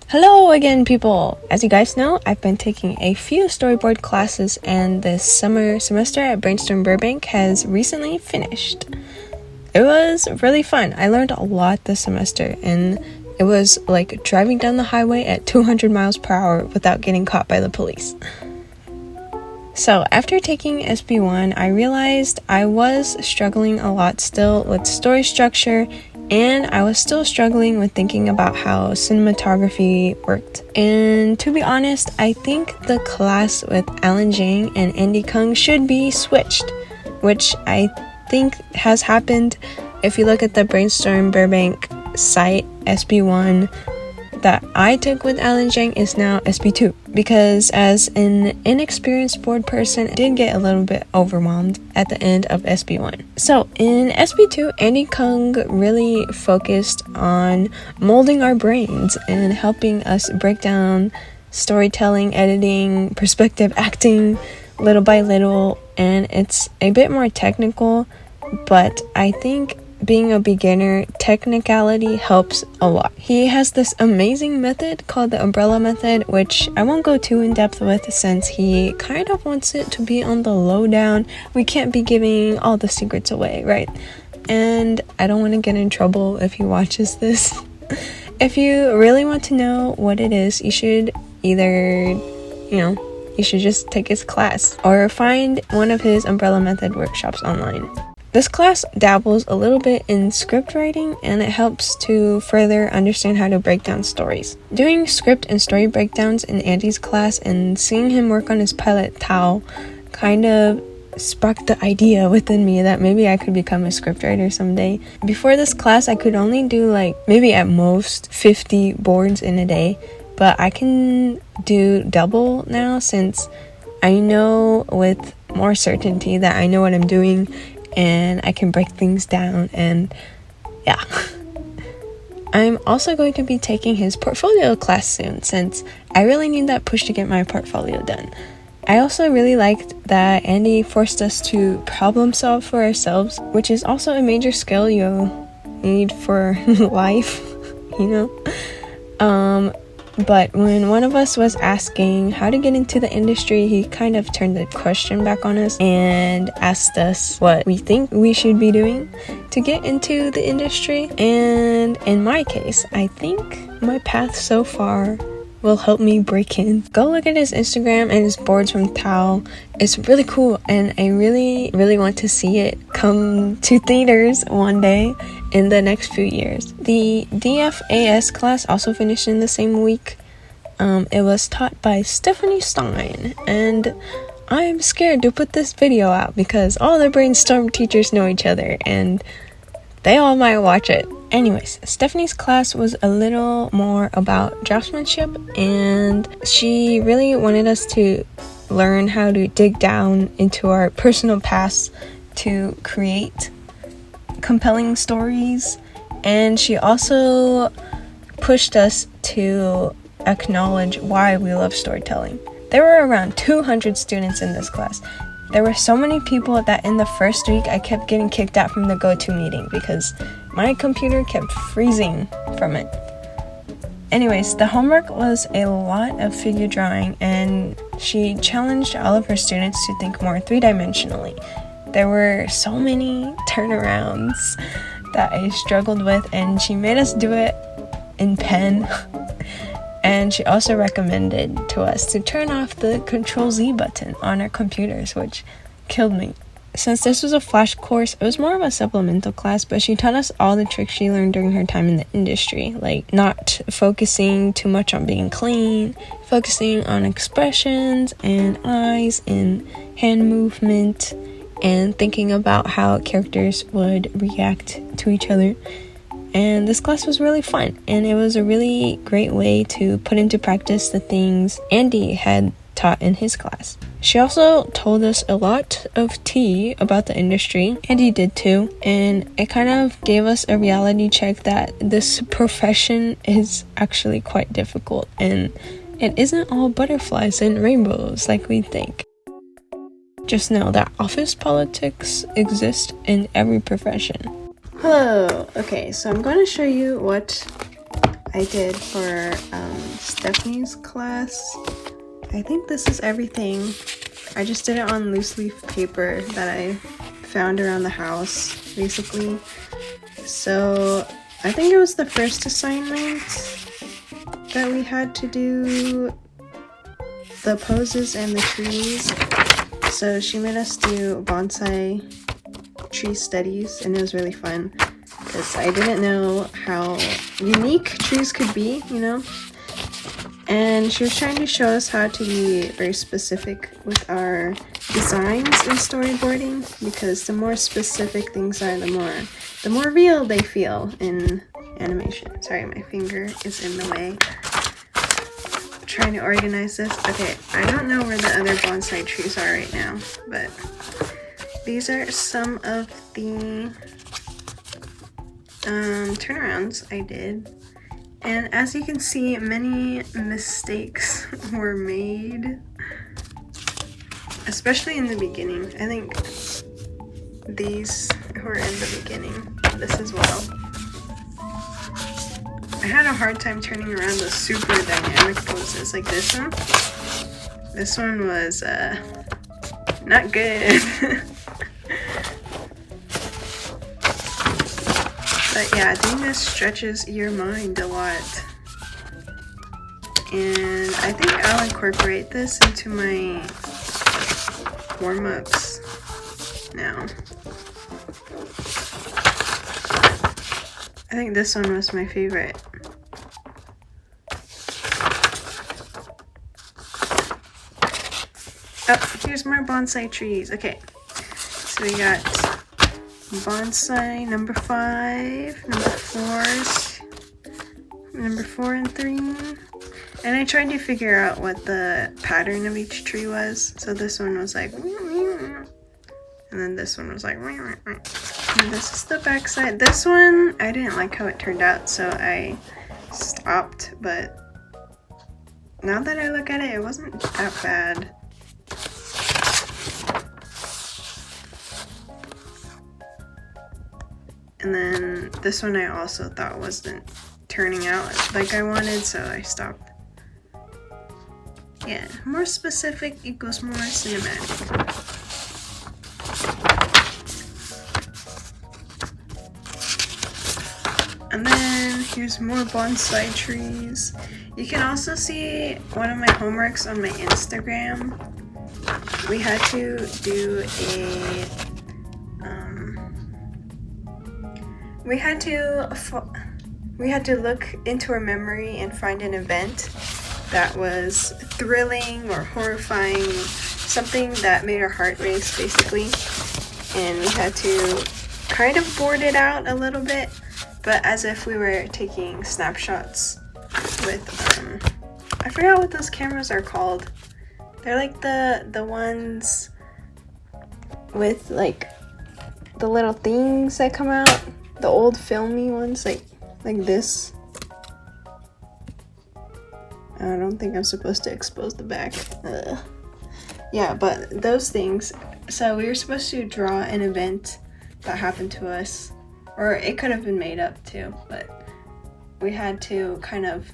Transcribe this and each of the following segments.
Hello again, people! As you guys know, I've been taking a few storyboard classes, and this summer semester at Brainstorm Burbank has recently finished. It was really fun. I learned a lot this semester, and it was like driving down the highway at 200 miles per hour without getting caught by the police. So after taking SB1, I realized I was struggling a lot still with story structure, and I was still struggling with thinking about how cinematography worked. And to be honest, I think the class with Alan Jang and Andy Cung should be switched, which I think has happened. If you look at the Brainstorm Burbank site, SB1 that I took with Alan Jang is now SB2, because as an inexperienced board person, I did get a little bit overwhelmed at the end of SB1. So in SB2, Andy Cung really focused on molding our brains and helping us break down storytelling, editing, perspective acting little by little, and it's a bit more technical, but I think being a beginner, technicality helps a lot. He has this amazing method called the umbrella method, which I won't go too in depth with since he kind of wants it to be on the lowdown. We can't be giving all the secrets away, right? And I don't want to get in trouble if he watches this. If you really want to know what it is, you should either, you should just take his class or find one of his umbrella method workshops online. This class dabbles a little bit in script writing, and it helps to further understand how to break down stories. Doing script and story breakdowns in Andy's class and seeing him work on his pilot Tao kind of sparked the idea within me that maybe I could become a scriptwriter someday. Before this class, I could only do maybe at most 50 boards in a day, but I can do double now since I know with more certainty that I know what I'm doing and I can break things down, and yeah. I'm also going to be taking his portfolio class soon since I really need that push to get my portfolio done. I also really liked that Andy forced us to problem solve for ourselves, which is also a major skill you need for life, But when one of us was asking how to get into the industry, he kind of turned the question back on us and asked us what we think we should be doing to get into the industry. And in my case, I think my path so far will help me break in. Go look at his Instagram and his boards from Tao. It's really cool, and I really, really want to see it come to theaters one day in the next few years. The DFAS class also finished in the same week. It was taught by Stein, and I'm scared to put this video out because all the Brainstorm teachers know each other and they all might watch it. Anyways, Stephanie's class was a little more about draftsmanship, and she really wanted us to learn how to dig down into our personal past to create compelling stories. And she also pushed us to acknowledge why we love storytelling. There were around 200 students in this class. There were so many people that in the first week I kept getting kicked out from the go-to meeting because my computer kept freezing from it. Anyways, the homework was a lot of figure drawing, and she challenged all of her students to think more three-dimensionally. There were so many turnarounds that I struggled with, and she made us do it in pen. And she also recommended to us to turn off the Control-Z button on our computers, which killed me. Since this was a flash course, it was more of a supplemental class, but she taught us all the tricks she learned during her time in the industry, like not focusing too much on being clean, focusing on expressions and eyes and hand movement, and thinking about how characters would react to each other. And this class was really fun, and it was a really great way to put into practice the things Andy had taught in his class. She also told us a lot of tea about the industry. Andy did too, and it kind of gave us a reality check that this profession is actually quite difficult, and it isn't all butterflies and rainbows like we think. Just know that office politics exist in every profession. Hello. Okay, so I'm going to show you what I did for Stephanie's class. I think this is everything. I just did it on loose leaf paper that I found around the house, basically. So I think it was the first assignment that we had to do the poses and the trees. So she made us do bonsai tree studies, and it was really fun because I didn't know how unique trees could be, you know? And she was trying to show us how to be very specific with our designs in storyboarding, because the more specific things are, the more real they feel in animation. Sorry, my finger is in the way. I'm trying to organize this. Okay, I don't know where the other bonsai trees are right now, but these are some of the turnarounds I did. And as you can see, many mistakes were made, especially in the beginning. I think these were in the beginning, this as well. I had a hard time turning around the super dynamic poses like this one. This one was not good. But yeah, doing this stretches your mind a lot. And I think I'll incorporate this into my warm-ups now. I think this one was my favorite. Oh, here's more bonsai trees. Okay, so we got bonsai number 5, number 4 and 3. And I tried to figure out what the pattern of each tree was. So this one was like, and then this one was like, and this is the back side. This one, I didn't like how it turned out, so I stopped. But now that I look at it, it wasn't that bad. And then this one I also thought wasn't turning out like I wanted, so I stopped. Yeah, more specific equals more cinematic. And then here's more bonsai trees. You can also see one of my homeworks on my Instagram. We had to do a we had to look into our memory and find an event that was thrilling or horrifying, something that made our heart race, basically. And we had to kind of board it out a little bit, but as if we were taking snapshots with, I forgot what those cameras are called. They're like the ones with like the little things that come out. The old filmy ones, like this. I don't think I'm supposed to expose the back. Yeah, but those things. So we were supposed to draw an event that happened to us, or it could have been made up too, but we had to kind of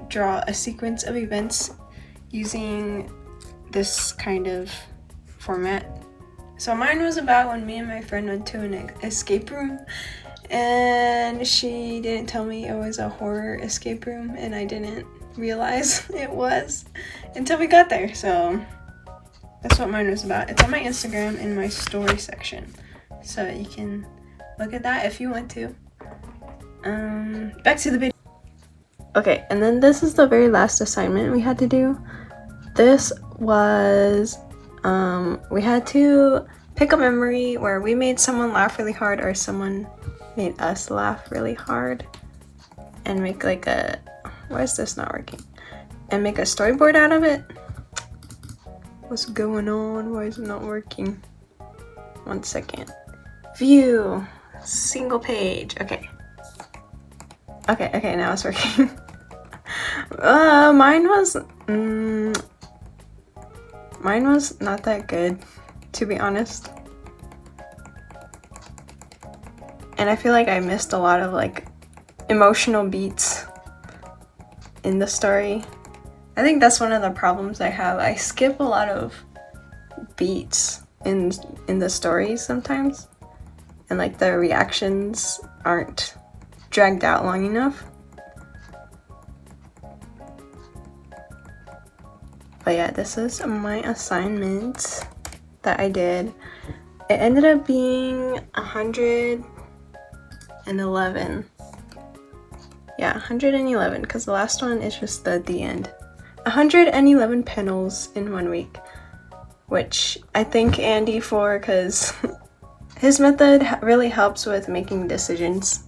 draw a sequence of events using this kind of format. So mine was about when me and my friend went to an escape room, and she didn't tell me it was a horror escape room, and I didn't realize it was until we got there. So that's what mine was about. It's on my Instagram in my story section, so you can look at that if you want to. Back to the video. Okay, and then this is the very last assignment we had to do. This was we had to pick a memory where we made someone laugh really hard or someone made us laugh really hard, and make like a, why is this not working? And make a storyboard out of it. What's going on? Why is it not working? 1 second. View. Single page. Okay. Okay, now it's working. Mine was not that good, to be honest. And I feel like I missed a lot of like emotional beats in the story. I think that's one of the problems I have. I skip a lot of beats in the stories sometimes, and like the reactions aren't dragged out long enough. But yeah, this is my assignment that I did. It ended up being 111. Yeah, 111, because the last one is just the end. 111 panels in 1 week, which I thank Andy for, because his method really helps with making decisions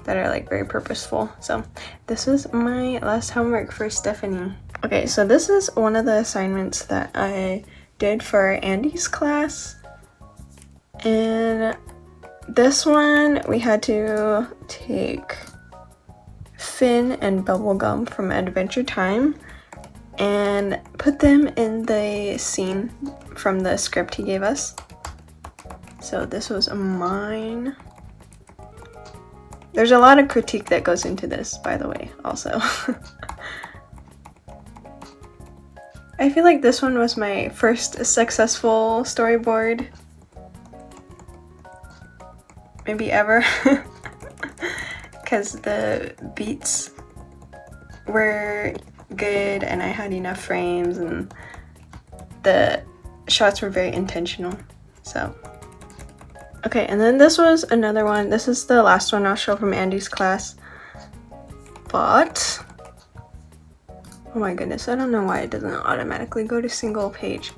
that are like very purposeful. So this is my last homework for Stephanie. Okay, so this is one of the assignments that I did for Andy's class, and this one we had to take Finn and Bubblegum from Adventure Time and put them in the scene from the script he gave us. So this was mine. There's a lot of critique that goes into this, by the way, also. I feel like this one was my first successful storyboard, maybe ever, because the beats were good and I had enough frames and the shots were very intentional. So okay, and then this was another one. This is the last one I'll show from Andy's class, but oh my goodness, I don't know why it doesn't automatically go to single page.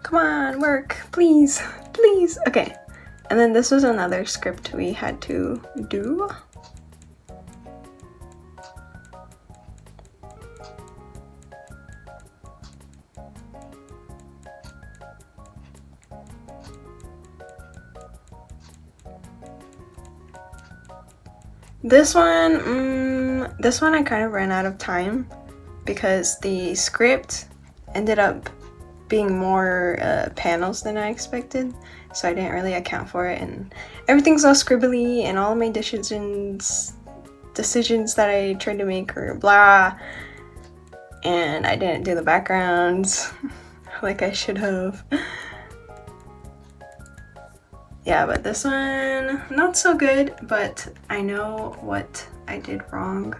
Come on, work, please, please. Okay, and then this was another script we had to do. This one I kind of ran out of time, because the script ended up being more panels than I expected, so I didn't really account for it, and everything's all scribbly and all of my decisions that I tried to make are blah, and I didn't do the backgrounds like I should have. Yeah, but this one, not so good, but I know what I did wrong.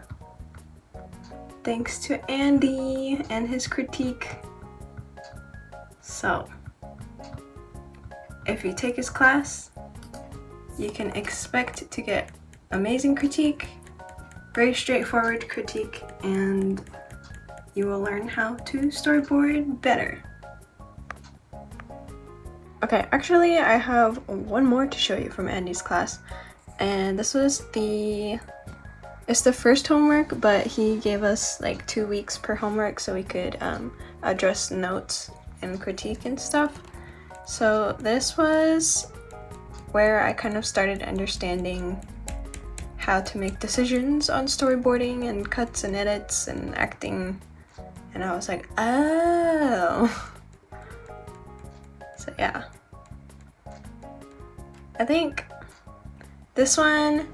Thanks to Andy and his critique. So, if you take his class, you can expect to get amazing critique, very straightforward critique, and you will learn how to storyboard better. Okay, actually I have one more to show you from Andy's class, and this was it's the first homework, but he gave us like 2 weeks per homework so we could address notes and critique and stuff. So this was where I kind of started understanding how to make decisions on storyboarding and cuts and edits and acting, and I was like, oh. So yeah, I think this one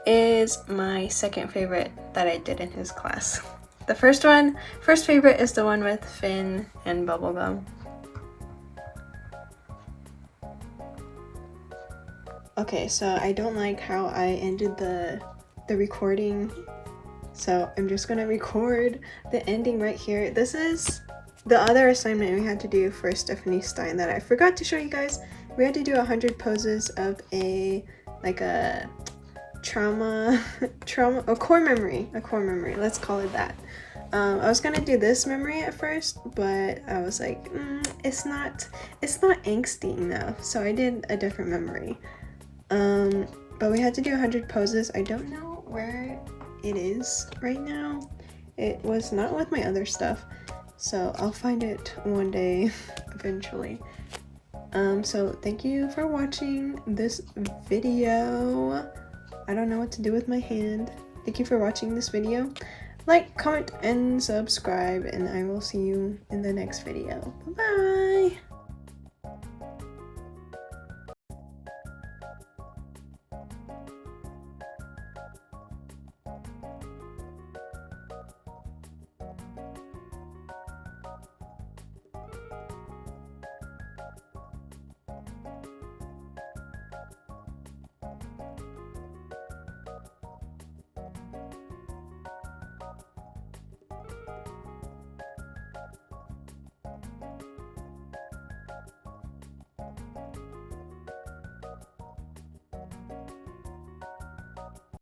is my second favorite that I did in his class. The first favorite is the one with Finn and Bubblegum. Okay, so I don't like how I ended the recording, so I'm just gonna record the ending right here. This is the other assignment we had to do for Stephanie Stine that I forgot to show you guys. We had to do 100 poses of a core memory, let's call it that. I was gonna do this memory at first, but I was like, it's not angsty enough, so I did a different memory. But we had to do 100 poses. I don't know where it is right now. It was not with my other stuff, so I'll find it one day eventually. So thank you for watching this video. I don't know what to do with my hand. Thank you for watching this video. Like, comment, and subscribe, and I will see you in the next video. Bye-bye!